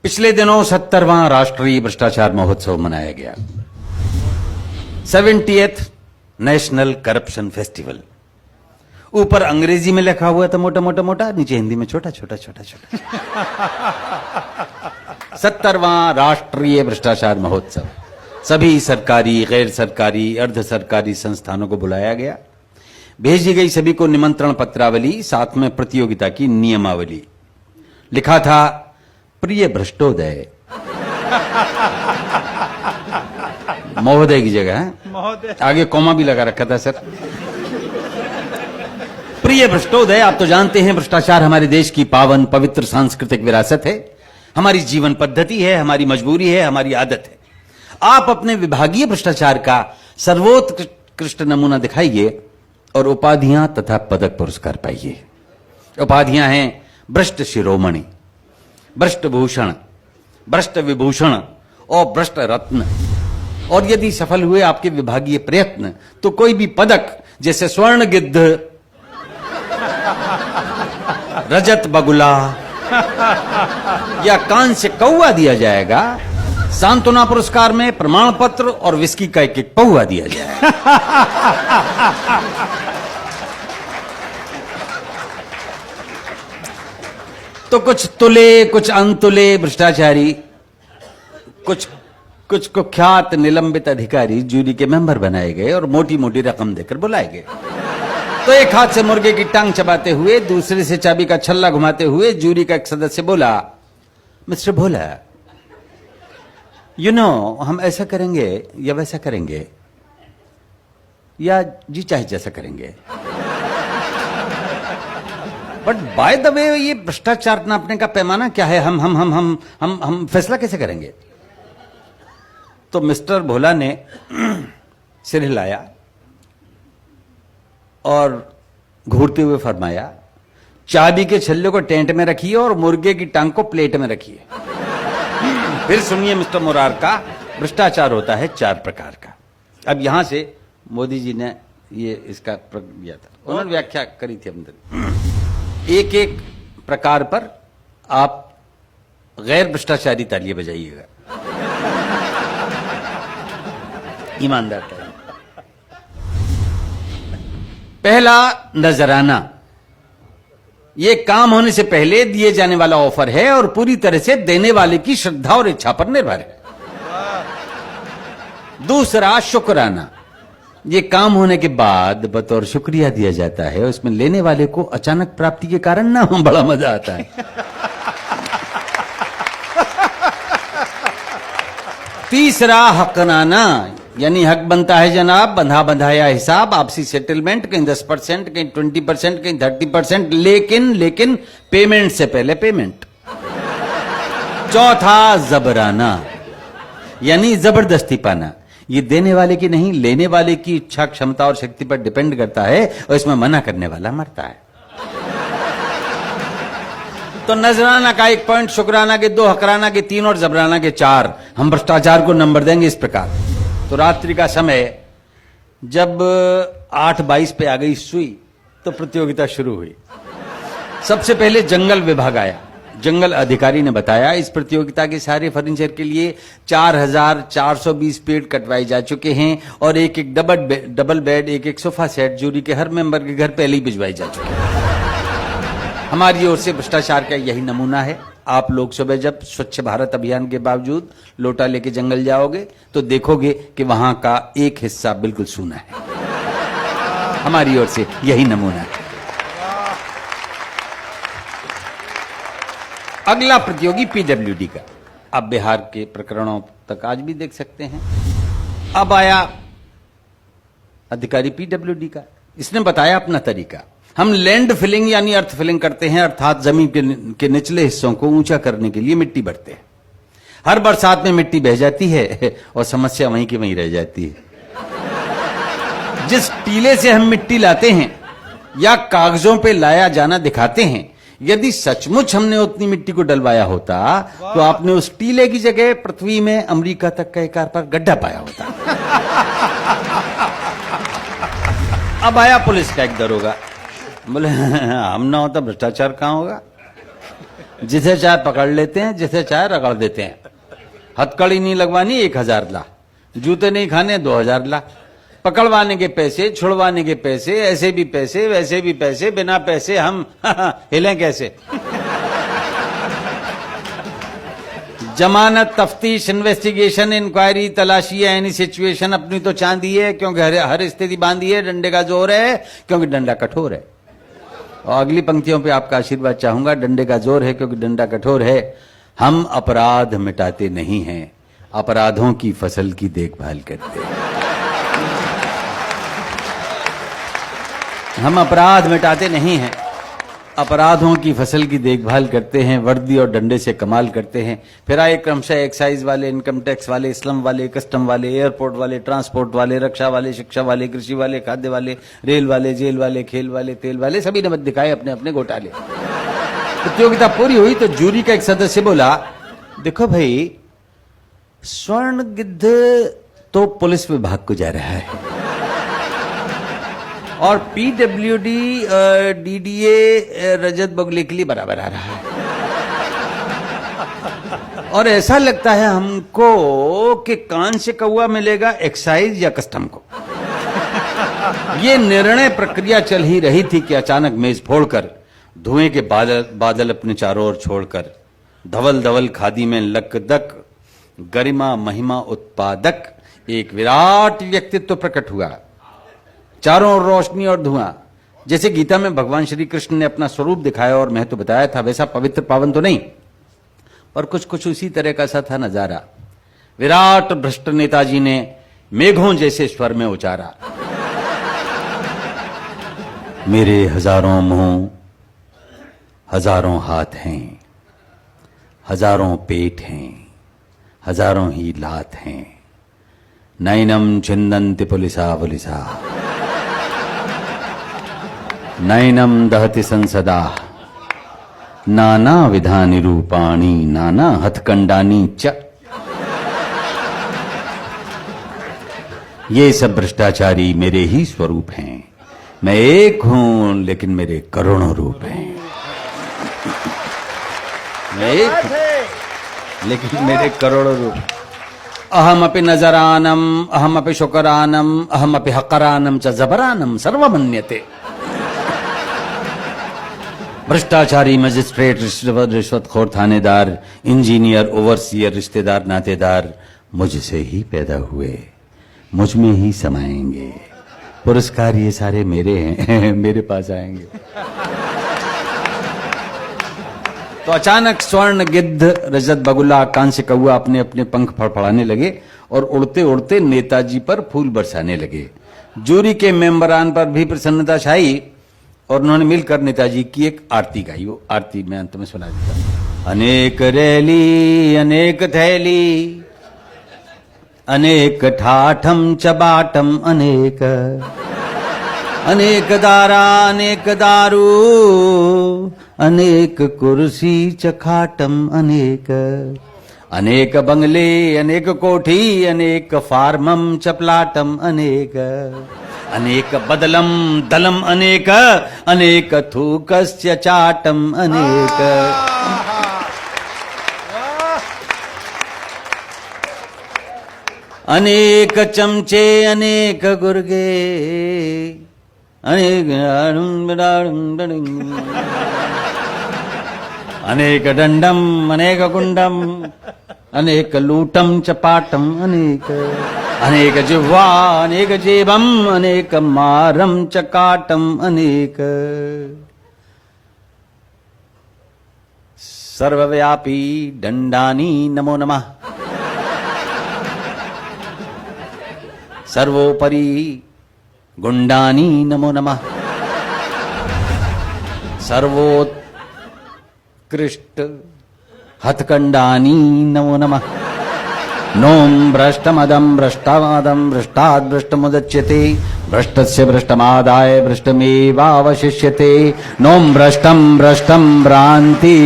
पिछले दिनों 70वां राष्ट्रीय भ्रष्टाचार महोत्सव मनाया गया। 70th national corruption festival. ऊपर अंग्रेजी में लिखा हुआ था मोटा मोटा मोटा, नीचे हिंदी में छोटा छोटा छोटा छोटा। 70वां राष्ट्रीय भ्रष्टाचार महोत्सव। सभी सरकारी, गैर सरकारी, अर्ध सरकारी संस्थानों को बुलाया गया। भेजी गई सभी को निमंत्रण पत्रावली, साथ में प्रतियोगिता की नियमावली। लिखा था प्रिय भ्रष्टोदय। महोदय की जगह है, महोदय आगे कॉमा भी लगा रखा था सर। प्रिय भ्रष्टोदय, आप तो जानते हैं भ्रष्टाचार हमारे देश की पावन पवित्र सांस्कृतिक विरासत है, हमारी जीवन पद्धति है, हमारी मजबूरी है, हमारी आदत है। आप अपने विभागीय भ्रष्टाचार का सर्वोत्कृष्ट नमूना दिखाइए और उपाधियां तथा पदक पुरस्कार पाइए। उपाधियां हैं भ्रष्ट शिरोमणि, भ्रष्ट भूषण, भ्रष्ट विभूषण और भ्रष्ट रत्न। और यदि सफल हुए आपके विभागीय प्रयत्न तो कोई भी पदक, जैसे स्वर्ण गिद्ध, रजत बगुला या कांस्य कौवा दिया जाएगा। सांत्वना पुरस्कार में प्रमाण पत्र और विस्की का एक पौवा दिया जाएगा। तो कुछ तुले, कुछ अनतुले भ्रष्टाचारी, कुछ कुख्यात निलंबित अधिकारी जूरी के मेंबर बनाए गए और मोटी मोटी रकम देकर बुलाए गए। तो एक हाथ से मुर्गे की टांग चबाते हुए, दूसरे से चाबी का छल्ला घुमाते हुए जूरी का एक सदस्य बोला, मिस्टर भोला, हम ऐसा करेंगे या वैसा करेंगे, या जी चाहे जैसा करेंगे। बट बाय द वे, ये भ्रष्टाचार नापने का पैमाना क्या है? हम फैसला कैसे करेंगे? तो मिस्टर भोला ने सिर हिलाया और घूरते हुए फरमाया, चाबी के छल्ले को टेंट में रखिए और मुर्गे की टांग को प्लेट में रखिए। फिर सुनिए मिस्टर मुरार का, भ्रष्टाचार होता है 4 प्रकार का। अब यहां से मोदी जी ने ये इसका दिया था, उन्होंने व्याख्या करी थी अंदर। एक एक प्रकार पर आप गैर भ्रष्टाचारी तालियां बजाइएगा, ईमानदार तालियां। पहला, नजराना। ये काम होने से पहले दिए जाने वाला ऑफर है और पूरी तरह से देने वाले की श्रद्धा और इच्छा पर निर्भर है। दूसरा, शुक्राना। ये काम होने के बाद बतौर शुक्रिया दिया जाता है, उसमें लेने वाले को अचानक प्राप्ति के कारण ना बड़ा मजा आता है। तीसरा, हकनाना, यानी हक बनता है जनाब, बंधा बंधाया हिसाब, आपसी सेटलमेंट, कहीं 10%, कहीं 20%, कहीं 30%, लेकिन पेमेंट से पहले पेमेंट। चौथा, जबराना, यानी जबरदस्ती पाना। ये देने वाले की नहीं, लेने वाले की इच्छा, क्षमता और शक्ति पर डिपेंड करता है और इसमें मना करने वाला मरता है। तो नजराना का 1 पॉइंट, शुक्राना के 2, हकराना के 3 और जबराना के 4। हम भ्रष्टाचार को नंबर देंगे इस प्रकार। तो रात्रि का समय जब 8:22 पे आ गई सुई तो प्रतियोगिता शुरू हुई। सबसे पहले जंगल विभाग आया। जंगल अधिकारी ने बताया, इस प्रतियोगिता के सारे फर्नीचर के लिए 4420 पेड़ कटवाए जा चुके हैं और एक डबल बेड, एक सोफा सेट जूरी के हर मेंबर के घर पहले ही भिजवाई जा चुके हैं। हमारी ओर से भ्रष्टाचार का यही नमूना है। आप लोग सुबह जब स्वच्छ भारत अभियान के बावजूद लोटा लेके जंगल जाओगे तो देखोगे कि वहां का एक हिस्सा बिल्कुल सूना है। हमारी ओर से यही नमूना है। अगला प्रतियोगी पीडब्ल्यूडी का। आप बिहार के प्रकरणों तक आज भी देख सकते हैं। अब आया अधिकारी पीडब्ल्यूडी का। इसने बताया अपना तरीका। हम लैंड फिलिंग यानी अर्थ फिलिंग करते हैं, अर्थात जमीन के निचले हिस्सों को ऊंचा करने के लिए मिट्टी भरते हैं। हर बरसात में मिट्टी बह जाती है और समस्या वहीं की वहीं रह जाती है। जिस टीले से हम मिट्टी लाते हैं या कागजों पे लाया जाना दिखाते हैं, यदि सचमुच हमने उतनी मिट्टी को डलवाया होता तो आपने उस टीले की जगह पृथ्वी में अमेरिका तक का एक आर पार गड्ढा पाया होता। अब आया पुलिस का एक दरोगा। बोले हम ना होता भ्रष्टाचार कहां होगा। जिसे चाहे पकड़ लेते हैं, जिसे चाहे रगड़ देते हैं। हथकड़ी नहीं लगवानी 1000 ला, जूते नहीं खाने 2000 ला, पकड़वाने के पैसे, छुड़वाने के पैसे, ऐसे भी पैसे वैसे भी पैसे, बिना पैसे हम हिलें कैसे। जमानत, तफ्तीश, इन्वेस्टिगेशन, इंक्वायरी, तलाशी है, एनी सिचुएशन अपनी तो चांदी है क्योंकि हर स्थिति बांधी है, डंडे का जोर है क्योंकि डंडा कठोर है। और अगली पंक्तियों पे आपका आशीर्वाद चाहूंगा। डंडे का जोर है क्योंकि डंडा कठोर है। हम अपराध मिटाते नहीं हैं, अपराधों की फसल की देखभाल करते हैं। हम अपराध मिटाते नहीं हैं, अपराधों की फसल की देखभाल करते हैं। वर्दी और डंडे से कमाल करते हैं। फिर आए क्रमशः एक्साइज वाले, इनकम टैक्स वाले, स्लम वाले, कस्टम वाले, एयरपोर्ट वाले, ट्रांसपोर्ट वाले, रक्षा वाले, शिक्षा वाले, कृषि वाले, खाद्य वाले, रेल वाले, जेल वाले, खेल वाले, तेल वाले, सभी ने मत दिखाए अपने अपने घोटाले। प्रतियोगिता पूरी हुई तो जूरी का एक सदस्य बोला, देखो भाई, स्वर्ण गिद्ध तो पुलिस विभाग को जा रहा है और पीडब्ल्यूडी डीडीए रजत बगुले के लिए बराबर आ रहा है। और ऐसा लगता है हमको कि कान से कौवा मिलेगा एक्साइज या कस्टम को। ये निर्णय प्रक्रिया चल ही रही थी कि अचानक मेज फोड़कर, धुएं के बादल अपने चारों ओर छोड़कर, धवल धवल खादी में लकदक, गरिमा महिमा उत्पादक एक विराट व्यक्तित्व प्रकट हुआ। चारों ओर रोशनी और धुआं। जैसे गीता में भगवान श्री कृष्ण ने अपना स्वरूप दिखाया और महत्व बताया था, वैसा पवित्र पावन तो नहीं, पर कुछ कुछ उसी तरह का सा था नजारा। विराट भ्रष्ट नेताजी ने मेघों जैसे स्वर में उचारा, मेरे हजारों मुंह, हजारों हाथ हैं, हजारों पेट हैं, हजारों ही लात हैं, नैनम छिन्दन्ति पुलिसा पुलिसा, नैनम दहति संसदा, नाना विधानि रूपाणि, नाना हथकंडानी च। ये सब भ्रष्टाचारी मेरे ही स्वरूप हैं। मैं एक हूं लेकिन मेरे करोड़ों रूप हैं। मैं एक हूं लेकिन मेरे करोड़ों रूप। अहमपि नजरानम, अहमपि शुकरानम, अहमपि हकरानम च जबरानम सर्वमन्यते। भ्रष्टाचारी, मजिस्ट्रेट, रिश्वतखोर, थानेदार, इंजीनियर, ओवरसियर, रिश्तेदार, नातेदार मुझसे ही पैदा हुए, मुझ में ही समाएंगे। पुरस्कार ये सारे मेरे हैं, मेरे पास आएंगे। तो अचानक स्वर्ण गिद्ध, रजत बगुला, कांस्य कौवा अपने अपने पंख फड़फड़ाने लगे और उड़ते उड़ते नेताजी पर फूल बरसाने लगे। जूरी के मेंबरान पर भी प्रसन्नता छाई और उन्होंने मिलकर नेताजी की एक आरती गाई। वो आरती मैं अंत में सुना देता हूं। अनेक रैली, अनेक थैली, अनेक ठाठम चबाटम, अनेक अनेक दारा, अनेक दारू, अनेक कुर्सी चखाटम, अनेक अनेक बंगले, अनेक कोठी, अनेक फार्मम चपलाटम, अनेक अनेक बदलम दलम, अनेक अनेक थूकस्य चाटम, अनेक अनेक चमचे, अनेक गुर्गे, अनेक अनेक दंडम, अनेक कुंडम, अनेक लूटम चपाटम, अनेक अनेक जिह्वा, अनेक जेबम, अनेक मारम चकाटम, अनेक सर्वव्यापी दंडानी नमो नमः, सर्वोपरि गुंडानी नमो नमः, सर्वोत्कृष्ट हथकंडानी नमो नमः। नोम भ्रष्टमदम भ्रष्टादम भ्रष्टाद् भ्रष्टमुदच्यते, भ्रष्टस्य भ्रष्टमादाय भ्रष्टमेवावशिष्यते। नोम भ्रष्टम भ्रष्टम भ्रांति